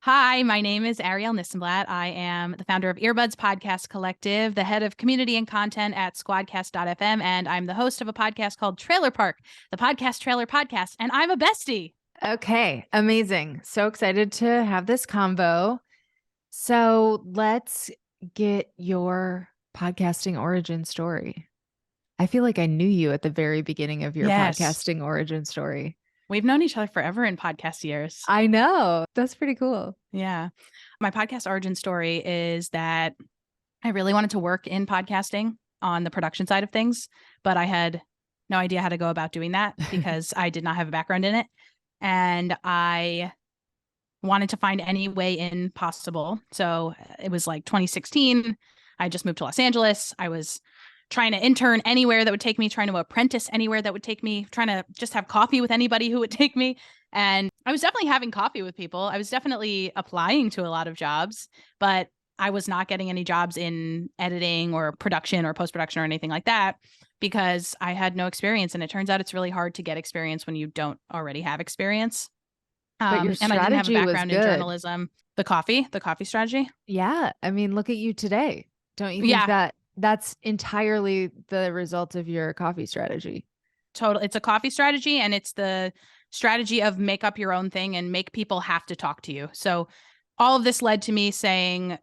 Hi, my name is Arielle Nissenblatt. I am the founder of Earbuds Podcast Collective, the head of community and content at squadcast.fm, and I'm the host of a podcast called Trailer Park, the podcast trailer podcast, and I'm a bestie. Okay, amazing. So excited to have this convo. So let's get your podcasting origin story. I feel like I knew you at the very beginning of your Yes. podcasting origin story. We've known each other forever in podcast years. I know. That's pretty cool. Yeah. My podcast origin story is that I really wanted to work in podcasting on the production side of things, but I had no idea how to go about doing that because I did not have a background in it. And I wanted to find any way in possible. So it was like 2016. I just moved to Los Angeles. I was trying to intern anywhere that would take me, trying to apprentice anywhere that would take me, trying to just have coffee with anybody who would take me. And I was definitely having coffee with people. I was definitely applying to a lot of jobs, but I was not getting any jobs in editing or production or post-production or anything like that because I had no experience. And it turns out it's really hard to get experience when you don't already have experience. But your And I didn't have a strategy was background in good. journalism. The coffee strategy. Yeah. I mean, look at you today. Don't you think Yeah, that that's entirely the result of your coffee strategy? total. It's a coffee strategy, and it's the strategy of make up your own thing and make people have to talk to you. So all of this led to me saying,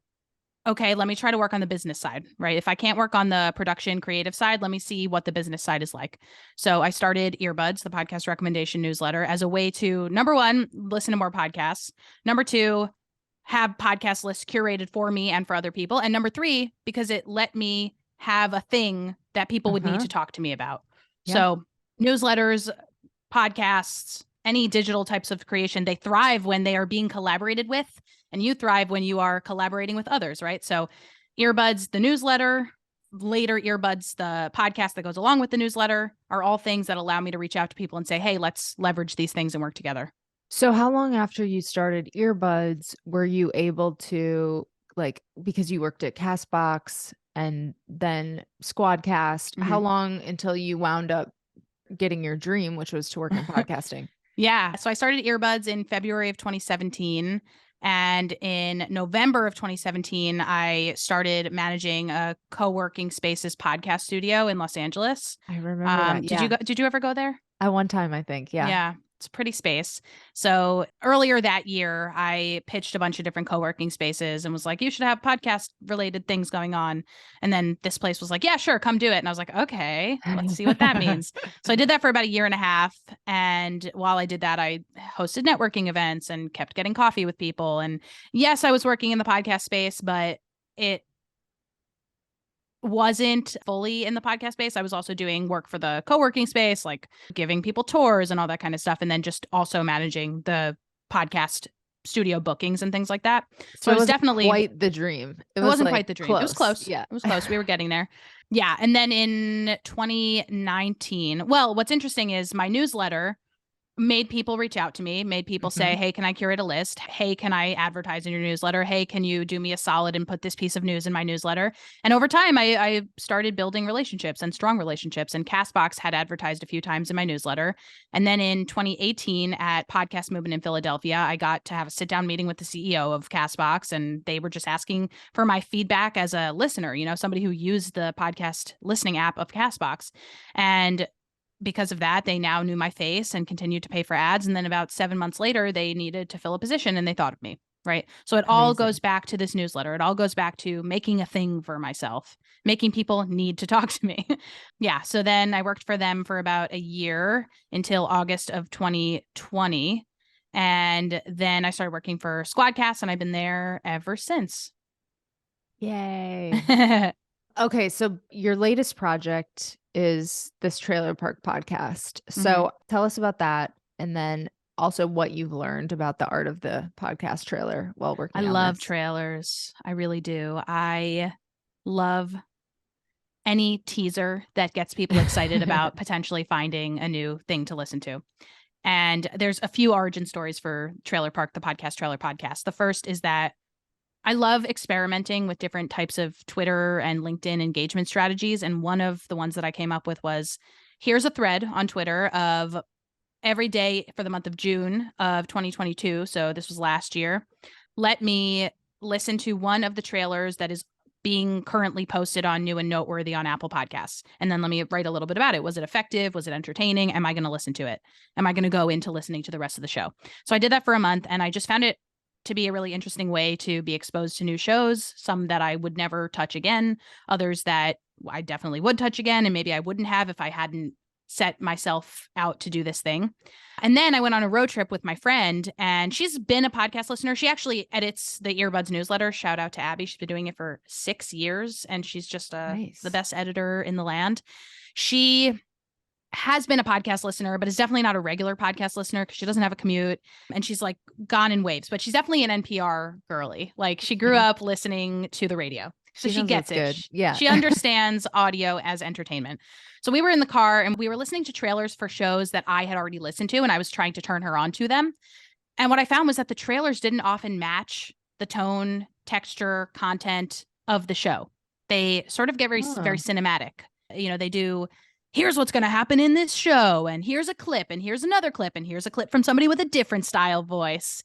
okay, let me try to work on the business side, right? If I can't work on the production creative side, let me see what the business side is like. So I started Earbuds, the podcast recommendation newsletter, as a way to, number one, listen to more podcasts. Number two, have podcast lists curated for me and for other people. And number three, because it let me have a thing that people would need to talk to me about. Yeah. So newsletters, podcasts, any digital types of creation, they thrive when they are being collaborated with, and you thrive when you are collaborating with others, right? So Earbuds, the newsletter, later Earbuds, the podcast that goes along with the newsletter, are all things that allow me to reach out to people and say, hey, let's leverage these things and work together. So how long after you started Earbuds were you able to, like, because you worked at Castbox and then Squadcast, how long until you wound up getting your dream, which was to work in podcasting? Yeah. So I started Earbuds in February of 2017. And in November of 2017, I started managing a co-working spaces podcast studio in Los Angeles. I remember that. Yeah. Did you ever go there? At one time, I think. Yeah. Yeah. It's a pretty space. So earlier that year, I pitched a bunch of different co-working spaces and was like, you should have podcast related things going on. And then this place was like, yeah, sure, come do it. And I was like, okay, let's see what that means. So I did that for about a year and a half. And while I did that, I hosted networking events and kept getting coffee with people. And yes, I was working in the podcast space, but it wasn't fully in the podcast space. I was also doing work for the co-working space, like giving people tours and all that kind of stuff. And then just also managing the podcast studio bookings and things like that. So it was definitely quite the dream. It wasn't quite the dream. Close. It was close. Yeah. It was close. We were getting there. Yeah. And then in 2019, well, what's interesting is my newsletter made people reach out to me, made people say, hey, can I curate a list? Hey, can I advertise in your newsletter? Hey, can you do me a solid and put this piece of news in my newsletter? And over time, I started building relationships and strong relationships. And Castbox had advertised a few times in my newsletter. And then in 2018 at Podcast Movement in Philadelphia, I got to have a sit down meeting with the CEO of Castbox. And they were just asking for my feedback as a listener, somebody who used the podcast listening app of Castbox. And because of that, they now knew my face and continued to pay for ads. And then about 7 months later, they needed to fill a position and they thought of me. Right. So it all goes back to this newsletter. It all goes back to making a thing for myself, making people need to talk to me. Yeah. So then I worked for them for about a year until August of 2020. And then I started working for Squadcast and I've been there ever since. Yay. Okay. So your latest project is this Trailer Park podcast. So tell us about that. And then also what you've learned about the art of the podcast trailer while working on this. I love trailers. I really do. I love any teaser that gets people excited about potentially finding a new thing to listen to. And there's a few origin stories for Trailer Park, the podcast trailer podcast. The first is that I love experimenting with different types of Twitter and LinkedIn engagement strategies. And one of the ones that I came up with was, here's a thread on Twitter of every day for the month of June of 2022. So this was last year. let me listen to one of the trailers that is being currently posted on New and Noteworthy on Apple Podcasts. And then let me write a little bit about it. Was it effective? Was it entertaining? Am I going to listen to it? Am I going to go into listening to the rest of the show? So I did that for a month, and I just found it to be a really interesting way to be exposed to new shows, some that I would never touch again, others that I definitely would touch again, and maybe I wouldn't have if I hadn't set myself out to do this thing. And then I went on a road trip with my friend, and she's been a podcast listener. She actually edits the Earbuds newsletter. Shout out to Abby. She's been doing it for 6 years, and she's just Nice. the best editor in the land. She has been a podcast listener, but is definitely not a regular podcast listener because she doesn't have a commute, and she's like gone in waves, but she's definitely an NPR girly. Like, she grew up listening to the radio. So she gets it. Good. Yeah. She understands audio as entertainment. So we were in the car and we were listening to trailers for shows that I had already listened to, and I was trying to turn her on to them. And what I found was that the trailers didn't often match the tone, texture, content of the show. They sort of get very cinematic. You know, they do, here's what's going to happen in this show, and here's a clip, and here's another clip, and here's a clip from somebody with a different style voice.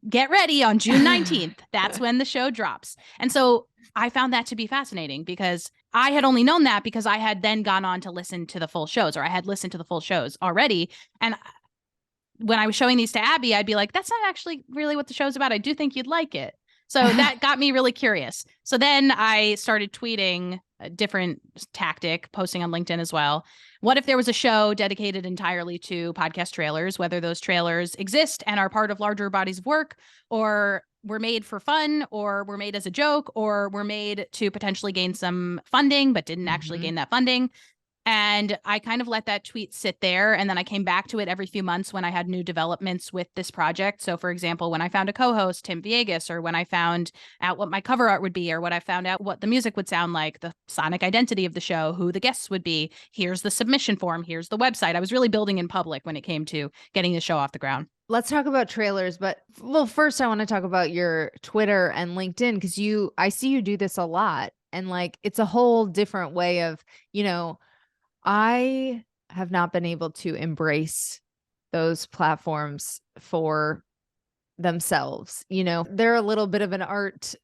Get ready on June 19th. That's when the show drops. And so I found that to be fascinating because I had only known that because I had then gone on to listen to the full shows, or I had listened to the full shows already. And when I was showing these to Abby, I'd be like, that's not actually really what the show's about. I do think you'd like it. So that got me really curious. So then I started tweeting a different tactic, posting on LinkedIn as well. What if there was a show dedicated entirely to podcast trailers, whether those trailers exist and are part of larger bodies of work, or were made for fun, or were made as a joke, or were made to potentially gain some funding, but didn't actually gain that funding. And I kind of let that tweet sit there. And then I came back to it every few months when I had new developments with this project. So, for example, when I found a co-host, Tim Viegas, or when I found out what my cover art would be, or what I found out what the music would sound like, the sonic identity of the show, who the guests would be, here's the submission form, here's the website. I was really building in public when it came to getting the show off the ground. Let's talk about trailers, but first I want to talk about your Twitter and LinkedIn, because I see you do this a lot, and like, it's a whole different way of, I have not been able to embrace those platforms for themselves. They're a little bit of an art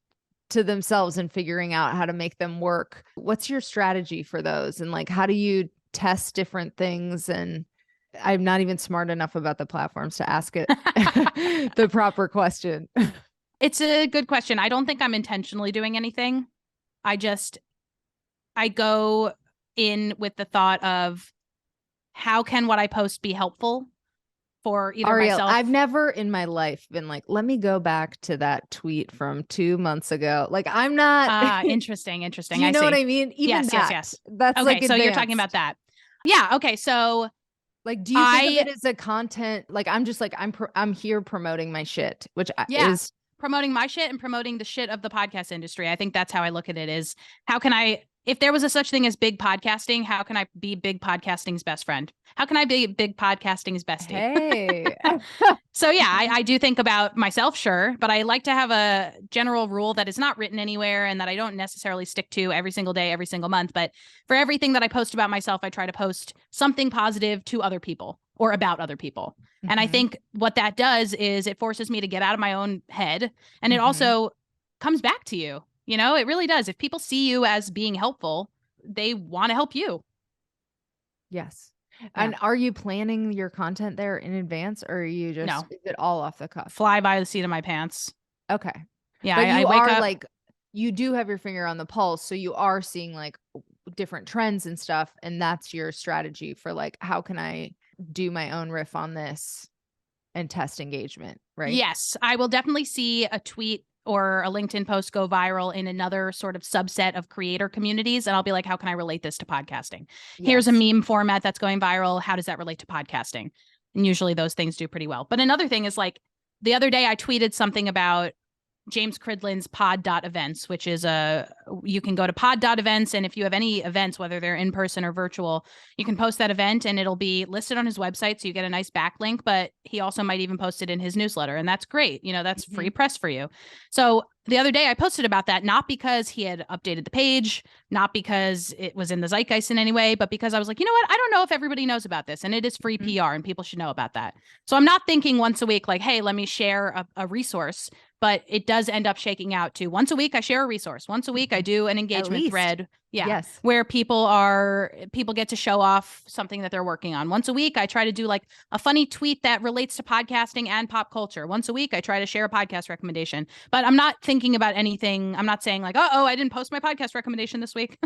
to themselves and figuring out how to make them work. What's your strategy for those? And like, how do you test different things? And I'm not even smart enough about the platforms to ask it the proper question. It's a good question. I don't think I'm intentionally doing anything. I go in with the thought of, how can what I post be helpful for either Arielle, myself? I've never in my life been like, let me go back to that tweet from 2 months ago. Like, I'm not. Interesting. Do you know what I mean? Even yes. That's okay. Like so advanced. You're talking about that. Yeah. Okay. So like, do you think of it as a content? Like, I'm just like, I'm here promoting my shit, which is promoting my shit and promoting the shit of the podcast industry. I think that's how I look at it, is how can I, if there was a such thing as big podcasting, how can I be big podcasting's best friend? How can I be big podcasting's bestie? Hey. So yeah, I do think about myself, sure, but I like to have a general rule that is not written anywhere and that I don't necessarily stick to every single day, every single month. But for everything that I post about myself, I try to post something positive to other people or about other people. And I think what that does is it forces me to get out of my own head, and it also comes back to you. It really does. If people see you as being helpful, they want to help you. Yes. Yeah. And are you planning your content there in advance, or are you just, no, is it all off the cuff? Fly by the seat of my pants. Okay. Yeah. But I wake up, like, you do have your finger on the pulse. So you are seeing like different trends and stuff. And that's your strategy for like, how can I do my own riff on this and test engagement, right? Yes. I will definitely see a tweet or a LinkedIn post go viral in another sort of subset of creator communities. And I'll be like, how can I relate this to podcasting? Yes. Here's a meme format that's going viral. How does that relate to podcasting? And usually those things do pretty well. But another thing is, like, the other day I tweeted something about James Cridland's pod.events, which is you can go to pod.events. And if you have any events, whether they're in person or virtual, you can post that event and it'll be listed on his website. So you get a nice backlink, but he also might even post it in his newsletter. And that's great. That's free press for you. So the other day I posted about that, not because he had updated the page, not because it was in the zeitgeist in any way, but because I was like, you know what? I don't know if everybody knows about this, and it is free PR and people should know about that. So I'm not thinking once a week, like, hey, let me share a resource. but it does end up shaking out to once a week I share a resource. Once a week I do an engagement thread. Yeah. Yes. Where people get to show off something that they're working on. Once a week I try to do like a funny tweet that relates to podcasting and pop culture. Once a week I try to share a podcast recommendation. But I'm not thinking about anything. I'm not saying like, oh, I didn't post my podcast recommendation this week.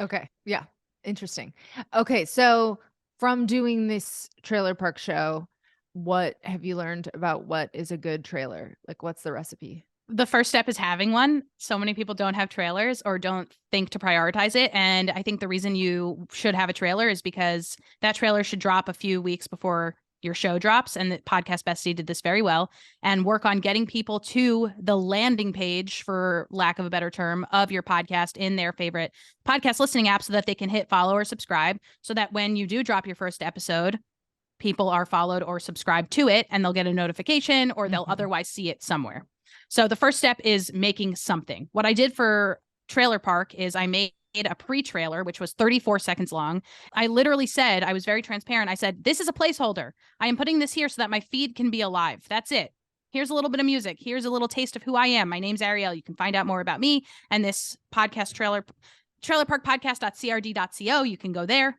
Okay. Yeah. Interesting. Okay. So from doing this trailer park show, what have you learned about what is a good trailer? Like, what's the recipe? The first step is having one. So many people don't have trailers or don't think to prioritize it. And I think the reason you should have a trailer is because that trailer should drop a few weeks before your show drops. And the podcast Bestie did this very well, and work on getting people to the landing page, for lack of a better term, of your podcast in their favorite podcast listening app so that they can hit follow or subscribe, so that when you do drop your first episode, people are followed or subscribed to it and they'll get a notification or they'll otherwise see it somewhere. So the first step is making something. What I did for Trailer Park is I made a pre-trailer, which was 34 seconds long. I literally said, I was very transparent. I said, this is a placeholder. I am putting this here so that my feed can be alive. That's it. Here's a little bit of music. Here's a little taste of who I am. My name's Arielle. You can find out more about me and this podcast trailerparkpodcast.crd.co. You can go there.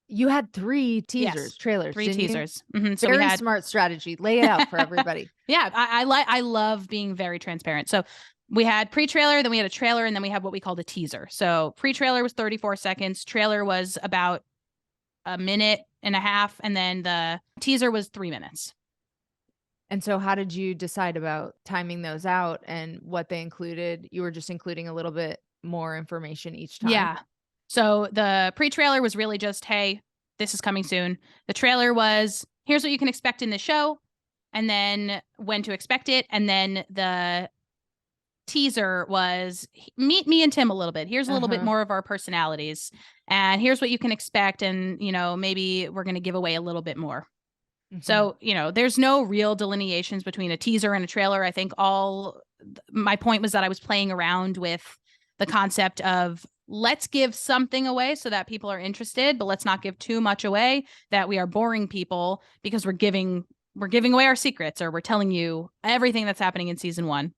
You had 3 teasers, trailers, 3 teasers. So very smart strategy. Lay it out for everybody. Yeah, I love being very transparent. So we had pre-trailer, then we had a trailer, and then we had what we called a teaser. So pre-trailer was 34 seconds. Trailer was about a minute and a half. And then the teaser was 3 minutes. And so how did you decide about timing those out and what they included? You were just including a little bit more information each time. Yeah. So the pre-trailer was really just, hey, this is coming soon. The trailer was, here's what you can expect in the show, and then when to expect it. And then the teaser was, meet me and Tim a little bit. Here's a little bit more of our personalities, and here's what you can expect. And, maybe we're going to give away a little bit more. So, there's no real delineations between a teaser and a trailer. I think my point was that I was playing around with the concept of, let's give something away so that people are interested, but let's not give too much away that we are boring people, because we're giving away our secrets, or we're telling you everything that's happening in season 1.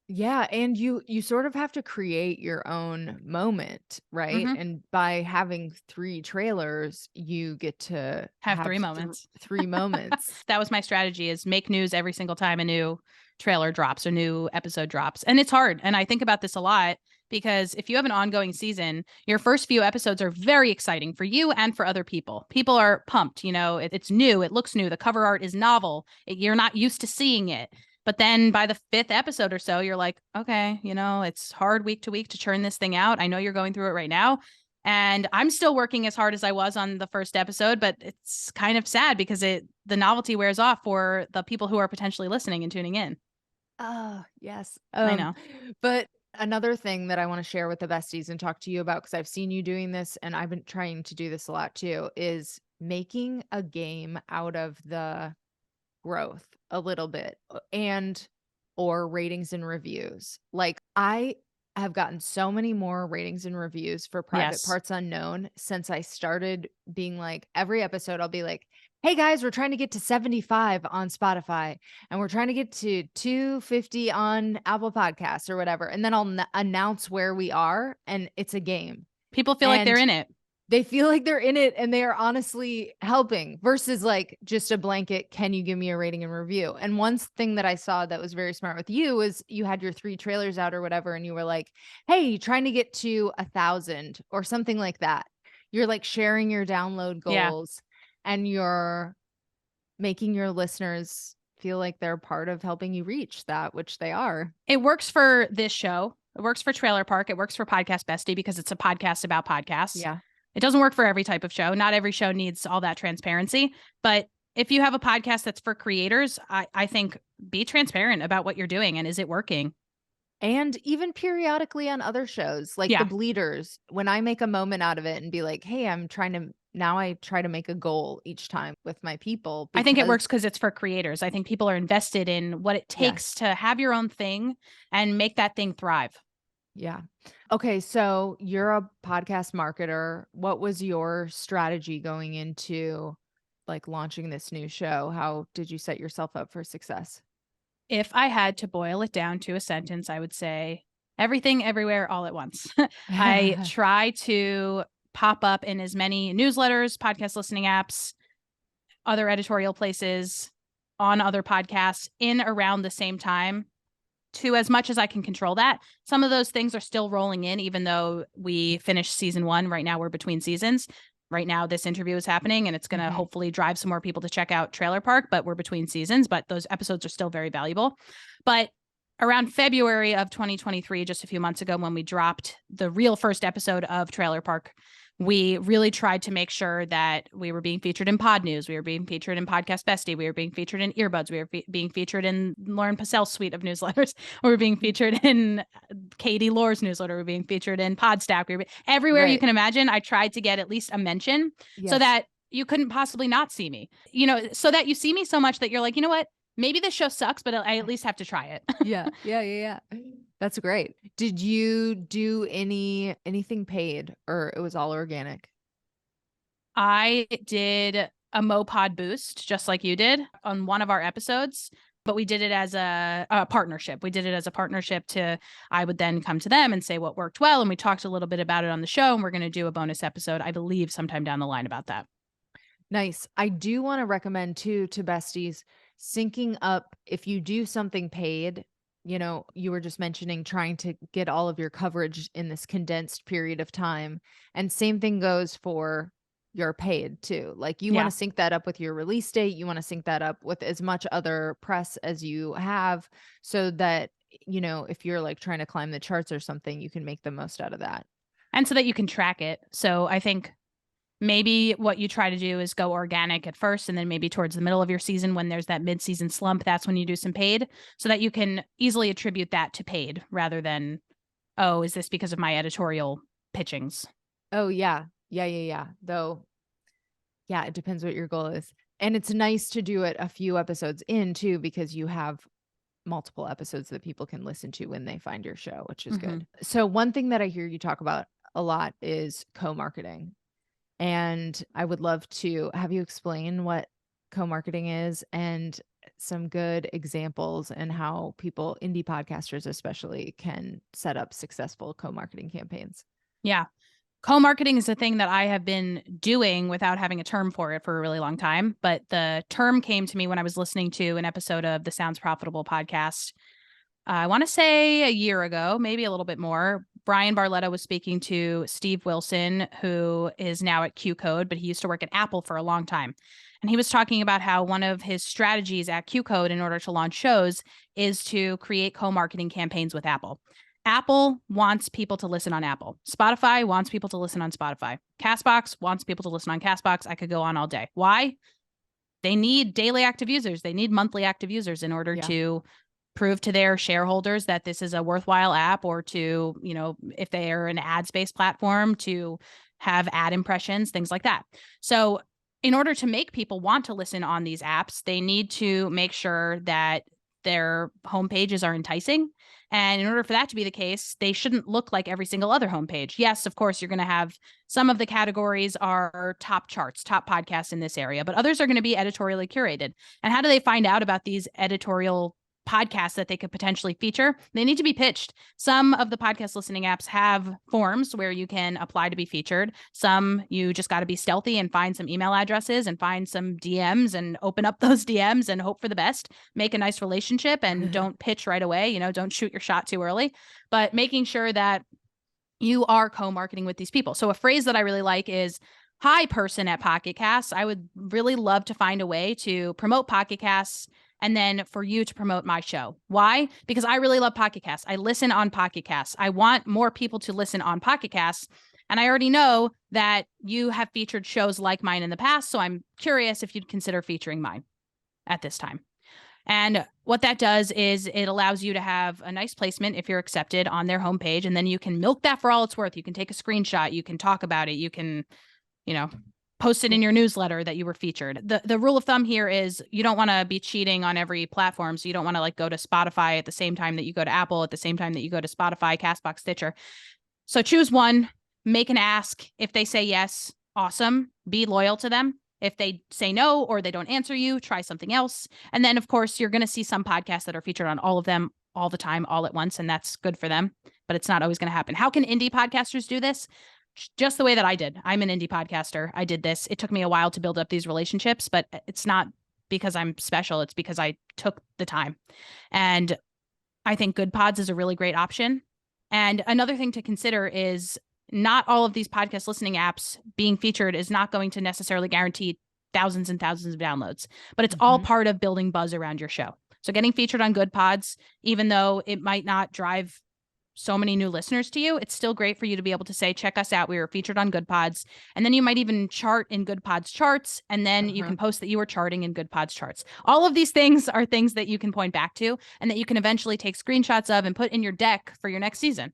Yeah, and you sort of have to create your own moment, right? And by having 3 trailers, you get to have 3 moments. 3 moments. That was my strategy, is make news every single time a new trailer drops or new episode drops. And it's hard. And I think about this a lot, because if you have an ongoing season, your first few episodes are very exciting for you and for other people. People are pumped, it's new, it looks new, the cover art is novel, you're not used to seeing it. But then by the 5th episode or so, you're like, okay, it's hard week to week to churn this thing out. I know you're going through it right now, and I'm still working as hard as I was on the first episode, but it's kind of sad because the novelty wears off for the people who are potentially listening and tuning in. Oh, yes. I know. But another thing that I want to share with the besties and talk to you about, because I've seen you doing this and I've been trying to do this a lot too, is making a game out of the growth a little bit, or ratings and reviews. Like, I have gotten so many more ratings and reviews for Private Parts Unknown since I started being like, every episode I'll be like, hey guys, we're trying to get to 75 on Spotify, and we're trying to get to 250 on Apple Podcasts or whatever. And then I'll announce where we are, and it's a game. People feel like they're in it. They feel like they're in it, and they are honestly helping, versus like just a blanket, can you give me a rating and review? And one thing that I saw that was very smart with you was you had your 3 trailers out or whatever, and you were like, hey, trying to get to 1,000 or something like that. You're like sharing your download goals, and you're making your listeners feel like they're part of helping you reach that, which they are. It works for this show. It works for Trailer Park. It works for Podcast Bestie because it's a podcast about podcasts. Yeah. It doesn't work for every type of show. Not every show needs all that transparency. But if you have a podcast that's for creators, I think be transparent about what you're doing and is it working? And even periodically on other shows, like The Bleeders, when I make a moment out of it and be like, hey, I try to make a goal each time with my people. I think it works because it's for creators. I think people are invested in what it takes to have your own thing and make that thing thrive. Yeah. Okay. So you're a podcast marketer. What was your strategy going into like launching this new show? How did you set yourself up for success? If I had to boil it down to a sentence, I would say everything, everywhere, all at once. I try to pop up in as many newsletters, podcast listening apps, other editorial places, on other podcasts in around the same time, to as much as I can control that. Some of those things are still rolling in, even though we finished season 1. Right now, we're between seasons. Right now, this interview is happening, and it's going to hopefully drive some more people to check out Trailer Park, but we're between seasons. But those episodes are still very valuable. But around February of 2023, just a few months ago, when we dropped the real first episode of Trailer Park, we really tried to make sure that we were being featured in Pod News. We were being featured in Podcast Bestie. We were being featured in Earbuds. We were being featured in Lauren Passell's suite of newsletters. We were being featured in Katie Lore's newsletter. We were being featured in Podstack. We were everywhere you can imagine. I tried to get at least a mention so that you couldn't possibly not see me, so that you see me so much that you're like, you know what? Maybe this show sucks, but I at least have to try it. Yeah. That's great. Did you do anything paid, or it was all organic? I did a Mopod boost, just like you did on one of our episodes, but we did it as a partnership. We did it as a partnership I would then come to them and say what worked well. And we talked a little bit about it on the show, and we're going to do a bonus episode, I believe, sometime down the line about that. Nice. I do want to recommend too, to besties, syncing up. If you do something paid, you were just mentioning trying to get all of your coverage in this condensed period of time. And same thing goes for your paid too. Like you want to sync that up with your release date. You want to sync that up with as much other press as you have, so that, if you're like trying to climb the charts or something, you can make the most out of that. And so that you can track it. So I think maybe what you try to do is go organic at first, and then maybe towards the middle of your season, when there's that mid-season slump, that's when you do some paid, so that you can easily attribute that to paid rather than, oh, is this because of my editorial pitchings? Oh, yeah. Though, yeah, it depends what your goal is. And it's nice to do it a few episodes in too, because you have multiple episodes that people can listen to when they find your show, which is good. So one thing that I hear you talk about a lot is co-marketing. And I would love to have you explain what co-marketing is and some good examples, and how people, indie podcasters especially, can set up successful co-marketing campaigns. Yeah. Co-marketing is a thing that I have been doing without having a term for it for a really long time. But the term came to me when I was listening to an episode of the Sounds Profitable podcast. I want to say a year ago, maybe a little bit more. Brian Barletta was speaking to Steve Wilson, who is now at Q Code, but he used to work at Apple for a long time. And he was talking about how one of his strategies at Q Code in order to launch shows is to create co-marketing campaigns with Apple. Apple wants people to listen on Apple. Spotify wants people to listen on Spotify. Castbox wants people to listen on Castbox. I could go on all day. Why? They need daily active users. They need monthly active users in order to prove to their shareholders that this is a worthwhile app, or to, if they are an ads-based platform, to have ad impressions, things like that. So in order to make people want to listen on these apps, they need to make sure that their homepages are enticing. And in order for that to be the case, they shouldn't look like every single other homepage. Yes, of course, you're going to have some of the categories are top charts, top podcasts in this area, but others are going to be editorially curated. And how do they find out about these editorial podcasts that they could potentially feature? They need to be pitched. Some of the podcast listening apps have forms where you can apply to be featured. Some you just got to be stealthy and find some email addresses and find some DMs and open up those DMs and hope for the best, make a nice relationship, and don't pitch right away, don't shoot your shot too early, but making sure that you are co-marketing with these people. So a phrase that I really like is, hi, person at Pocket Casts, I would really love to find a way to promote Pocket Casts and then for you to promote my show. Why? Because I really love Pocket Casts. I listen on Pocket Casts. I want more people to listen on Pocket Casts. And I already know that you have featured shows like mine in the past, so I'm curious if you'd consider featuring mine at this time. And what that does is it allows you to have a nice placement if you're accepted on their homepage, and then you can milk that for all it's worth. You can take a screenshot, you can talk about it, you can, post it in your newsletter that you were featured. The rule of thumb here is you don't want to be cheating on every platform. So you don't want to go to Spotify at the same time that you go to Apple, at the same time that you go to Spotify, Castbox, Stitcher. So choose one, make an ask. If they say yes, awesome. Be loyal to them. If they say no or they don't answer you, try something else. And then, of course, you're going to see some podcasts that are featured on all of them all the time, all at once, and that's good for them, but it's not always going to happen. How can indie podcasters do this? Just the way that I did. I'm an indie podcaster. I did this. It took me a while to build up these relationships, but it's not because I'm special. It's because I took the time. And I think Good Pods is a really great option. And another thing to consider is not all of these podcast listening apps being featured is not going to necessarily guarantee thousands and thousands of downloads, but it's all part of building buzz around your show. So getting featured on Good Pods, even though it might not drive so many new listeners to you, it's still great for you to be able to say, check us out. We were featured on Good Pods. And then you might even chart in Good Pods charts. And then you can post that you were charting in Good Pods charts. All of these things are things that you can point back to and that you can eventually take screenshots of and put in your deck for your next season.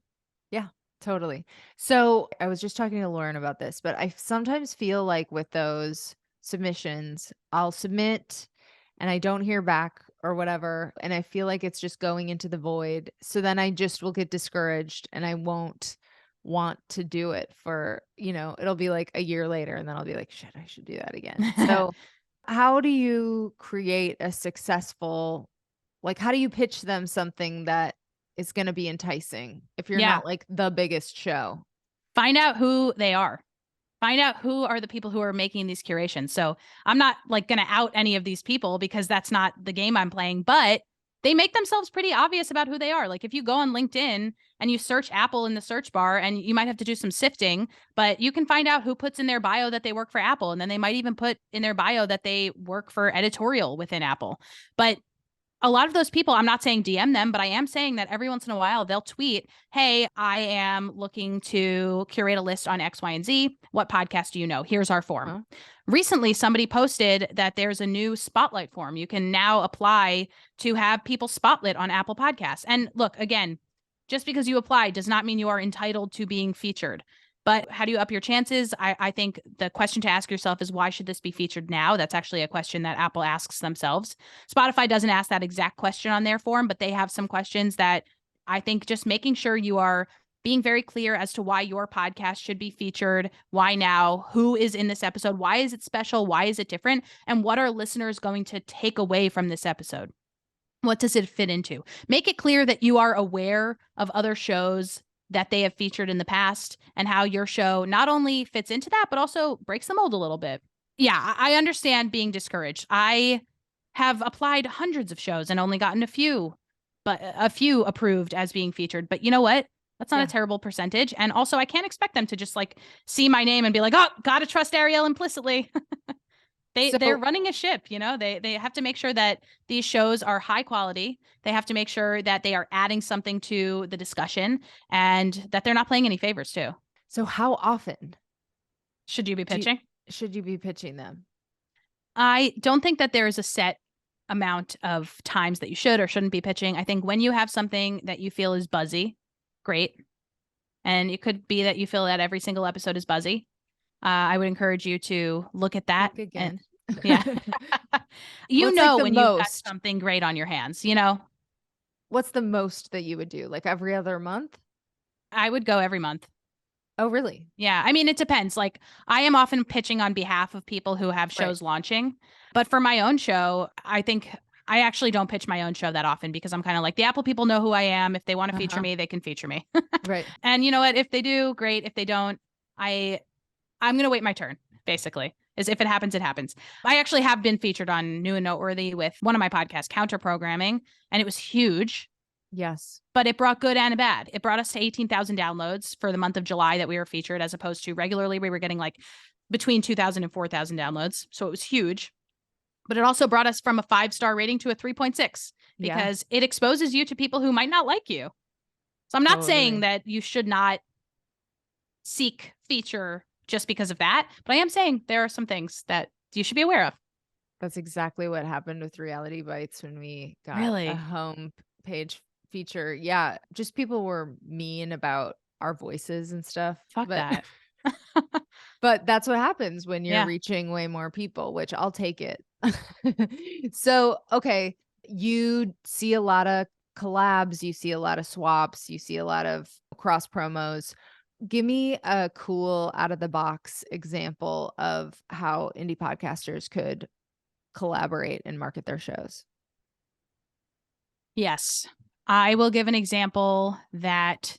Yeah, totally. So I was just talking to Lauren about this, but I sometimes feel like with those submissions, I'll submit and I don't hear back or whatever. And I feel like it's just going into the void. So then I just will get discouraged and I won't want to do it for, it'll be like a year later and then I'll be like, shit, I should do that again. So how do you create a successful, how do you pitch them something that is going to be enticing if you're not like the biggest show? Find out who they are. Find out who are the people who are making these curations. So I'm not like going to out any of these people because that's not the game I'm playing, but they make themselves pretty obvious about who they are. Like if you go on LinkedIn and you search Apple in the search bar, and you might have to do some sifting, but you can find out who puts in their bio that they work for Apple. And then they might even put in their bio that they work for editorial within Apple. But a lot of those people, I'm not saying DM them, but I am saying that every once in a while they'll tweet, hey, I am looking to curate a list on X, Y, and Z. What podcast do you know? Here's our form. Recently, somebody posted that there's a new spotlight form. You can now apply to have people spotlit on Apple Podcasts. And look, again, just because you apply does not mean you are entitled to being featured. But how do you up your chances? I think the question to ask yourself is, why should this be featured now? That's actually a question that Apple asks themselves. Spotify doesn't ask that exact question on their form, but they have some questions that I think just making sure you are being very clear as to why your podcast should be featured, why now, who is in this episode, why is it special, why is it different, and what are listeners going to take away from this episode? What does it fit into? Make it clear that you are aware of other shows that they have featured in the past and how your show not only fits into that, but also breaks the mold a little bit. Yeah, I understand being discouraged. I have applied hundreds of shows and only gotten a few approved as being featured. But you know what? That's not a terrible percentage. And also I can't expect them to just like see my name and be like, oh, gotta trust Arielle implicitly. They're running a ship, they have to make sure that these shows are high quality. They have to make sure that they are adding something to the discussion and that they're not playing any favors too. So how often should you be pitching? Should you be pitching them? I don't think that there is a set amount of times that you should or shouldn't be pitching. I think when you have something that you feel is buzzy, great. And it could be that you feel that every single episode is buzzy. I would encourage you to look at that again. And, yeah. When you've got something great on your hands, What's the most that you would do? Like every other month? I would go every month. Oh, really? Yeah. I mean, it depends. Like I am often pitching on behalf of people who have shows launching, but for my own show, I think I actually don't pitch my own show that often because I'm kind of like, the Apple people know who I am. If they want to feature me, they can feature me. Right. And you know what? If they do, great. If they don't, I'm going to wait my turn, basically. As if it happens, it happens. I actually have been featured on New and Noteworthy with one of my podcasts, Counter Programming, and it was huge. Yes. But it brought good and bad. It brought us to 18,000 downloads for the month of July that we were featured, as opposed to regularly we were getting like between 2,000 and 4,000 downloads. So it was huge. But it also brought us from a 5-star rating to a 3.6 because it exposes you to people who might not like you. So I'm not saying that you should not seek feature just because of that, but I am saying there are some things that you should be aware of. That's exactly what happened with Reality Bites when we got a home page feature. Yeah, just people were mean about our voices and stuff. Fuck that. But that's what happens when you're reaching way more people, which I'll take it. So, okay, you see a lot of collabs, you see a lot of swaps, you see a lot of cross promos. Give me a cool out of the box example of how indie podcasters could collaborate and market their shows. Yes. I will give an example that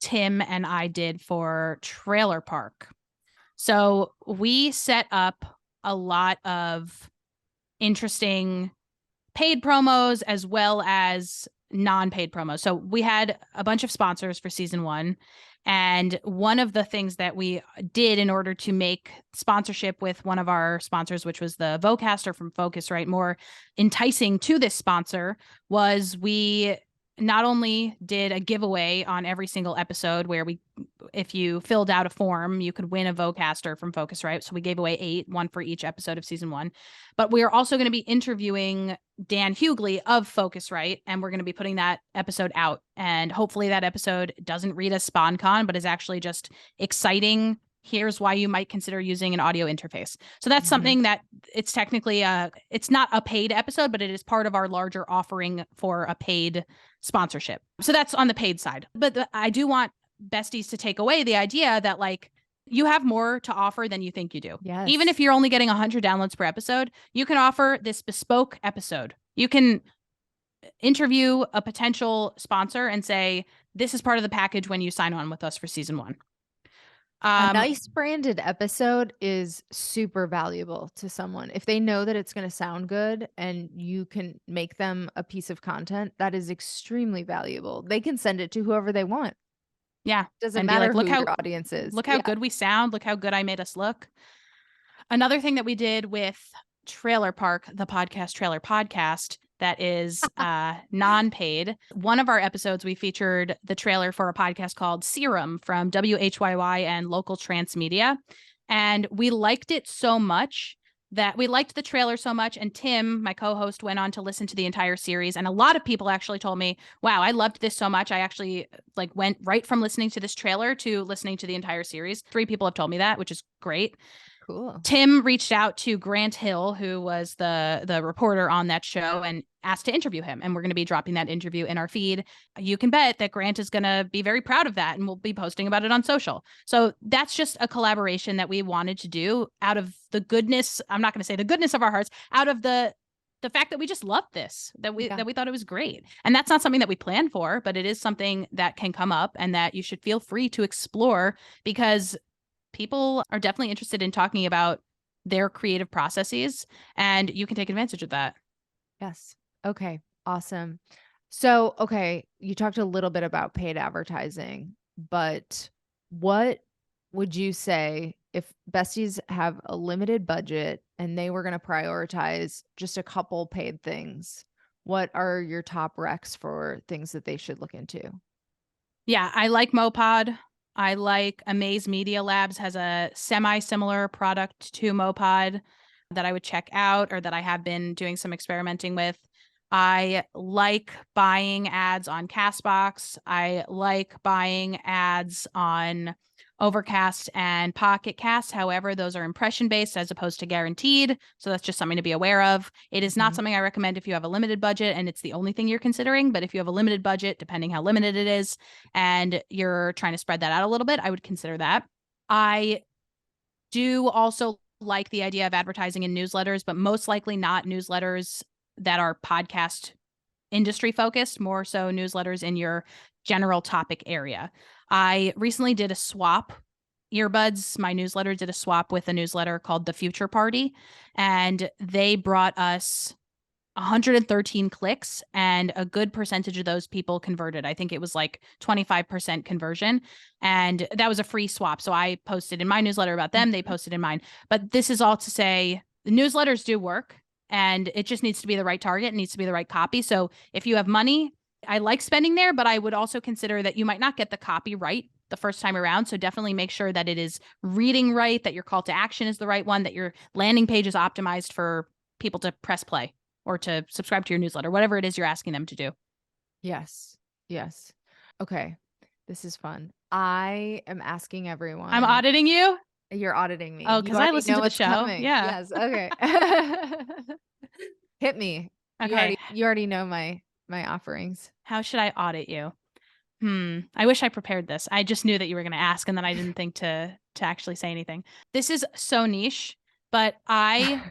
Tim and I did for Trailer Park. So we set up a lot of interesting paid promos as well as non-paid promos. So we had a bunch of sponsors for season 1. And one of the things that we did in order to make sponsorship with one of our sponsors, which was the Vocaster from Focusrite, more enticing to this sponsor, was we not only did a giveaway on every single episode where if you filled out a form, you could win a Vocaster from Focusrite. So we gave away 8, one for each episode of season 1. But we are also going to be interviewing Dan Hughley of Focusrite, and we're going to be putting that episode out. And hopefully that episode doesn't read as SpawnCon, but is actually just exciting. Here's why you might consider using an audio interface. So that's something that it's technically it's not a paid episode, but it is part of our larger offering for a paid sponsorship. So that's on the paid side. But I do want besties to take away the idea that like you have more to offer than you think you do. Yes. Even if you're only getting 100 downloads per episode, you can offer this bespoke episode. You can interview a potential sponsor and say, this is part of the package when you sign on with us for season 1. A nice branded episode is super valuable to someone. If they know that it's going to sound good and you can make them a piece of content, that is extremely valuable. They can send it to whoever they want. Yeah. Doesn't matter who your audience is. Look how good we sound. Look how good I made us look. Another thing that we did with Trailer Park, the podcast Trailer Podcast, that is non-paid. One of our episodes, we featured the trailer for a podcast called Serum from WHYY and local transmedia. And we liked it so much that we liked the trailer so much. And Tim, my co-host, went on to listen to the entire series. And a lot of people actually told me, wow, I loved this so much. I actually went right from listening to this trailer to listening to the entire series. 3 people have told me that, which is great. Cool. Tim reached out to Grant Hill, who was the reporter on that show, and asked to interview him. And we're going to be dropping that interview in our feed. You can bet that Grant is going to be very proud of that, and we'll be posting about it on social. So that's just a collaboration that we wanted to do out of the goodness. I'm not going to say the goodness of our hearts, out of the fact that we just loved this, that we thought it was great. And that's not something that we plan for, but it is something that can come up and that you should feel free to explore, because people are definitely interested in talking about their creative processes, and you can take advantage of that. Yes. Okay. Awesome. So, okay, you talked a little bit about paid advertising, but what would you say if besties have a limited budget and they were going to prioritize just a couple paid things? What are your top recs for things that they should look into? Yeah, I like Mopod. I like Amaze Media Labs has a semi-similar product to Mopod that I would check out, or that I have been doing some experimenting with. I like buying ads on Castbox. I like buying ads on Overcast and Pocket Cast. However, those are impression based as opposed to guaranteed. So that's just something to be aware of. It is not something I recommend if you have a limited budget and it's the only thing you're considering. But if you have a limited budget, depending how limited it is, and you're trying to spread that out a little bit, I would consider that. I do also like the idea of advertising in newsletters, but most likely not newsletters that are podcast industry focused, more so newsletters in your general topic area. I recently did a swap. Earbuds, my newsletter, did a swap with a newsletter called The Future Party, and they brought us 113 clicks, and a good percentage of those people converted. I think it was 25% conversion, and that was a free swap. So I posted in my newsletter about them, they posted in mine. But this is all to say the newsletters do work, and it just needs to be the right target. It needs to be the right copy. So if you have money, I like spending there, but I would also consider that you might not get the copy right the first time around. So definitely make sure that it is reading right, that your call to action is the right one, that your landing page is optimized for people to press play or to subscribe to your newsletter, whatever it is you're asking them to do. Yes. Yes. Okay. This is fun. I am asking everyone. I'm auditing you? You're auditing me. Oh, because I listen to the show. Coming. Yeah. Yes. Okay. Hit me. Okay. You already know my offerings. How should I audit you? I wish I prepared this. I just knew that you were going to ask, and then I didn't think to actually say anything. This is so niche, but I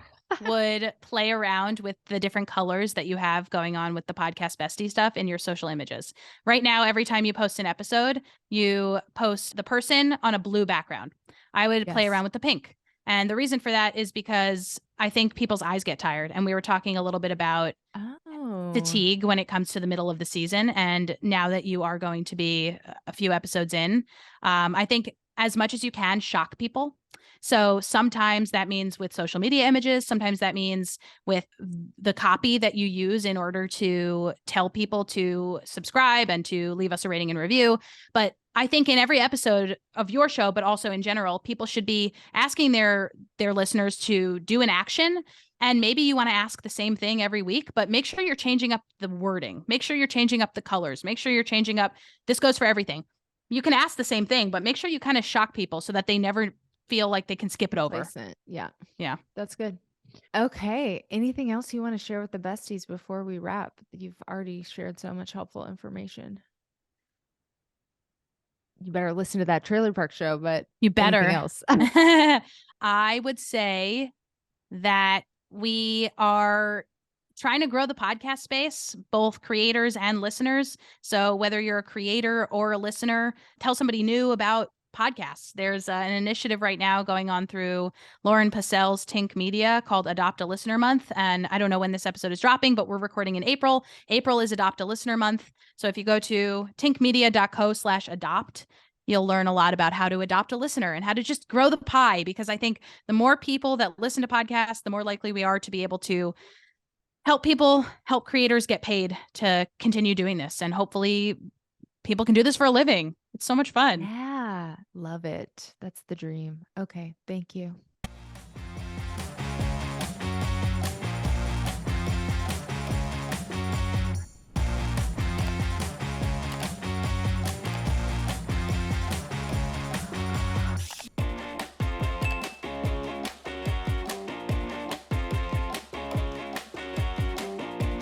would play around with the different colors that you have going on with the podcast bestie stuff in your social images. Right now, every time you post an episode, you post the person on a blue background. I would play around with the pink. And the reason for that is because I think people's eyes get tired. And we were talking a little bit about fatigue when it comes to the middle of the season. And now that you are going to be a few episodes in, I think as much as you can, shock people. So sometimes that means with social media images, sometimes that means with the copy that you use in order to tell people to subscribe and to leave us a rating and review. But I think in every episode of your show, but also in general, people should be asking their listeners to do an action. And maybe you want to ask the same thing every week, but make sure you're changing up the wording. Make sure you're changing up the colors. Make sure you're changing up. This goes for everything. You can ask the same thing, but make sure you kind of shock people so that they never feel like they can skip it over. Yeah. Yeah. That's good. Okay. Anything else you want to share with the besties before we wrap? You've already shared so much helpful information. You better listen to that Trailer Park Show, but you better. Anything else? I would say that we are trying to grow the podcast space, both creators and listeners. So whether you're a creator or a listener, tell somebody new about podcasts. There's an initiative right now going on through Lauren Passel's Tink Media called Adopt a Listener Month. And I don't know when this episode is dropping, but we're recording in April. April is Adopt a Listener Month. So if you go to tinkmedia.co/adopt, you'll learn a lot about how to adopt a listener and how to just grow the pie. Because I think the more people that listen to podcasts, the more likely we are to be able to help people, help creators get paid to continue doing this. And hopefully people can do this for a living. It's so much fun. Yeah, love it. That's the dream. Okay, thank you.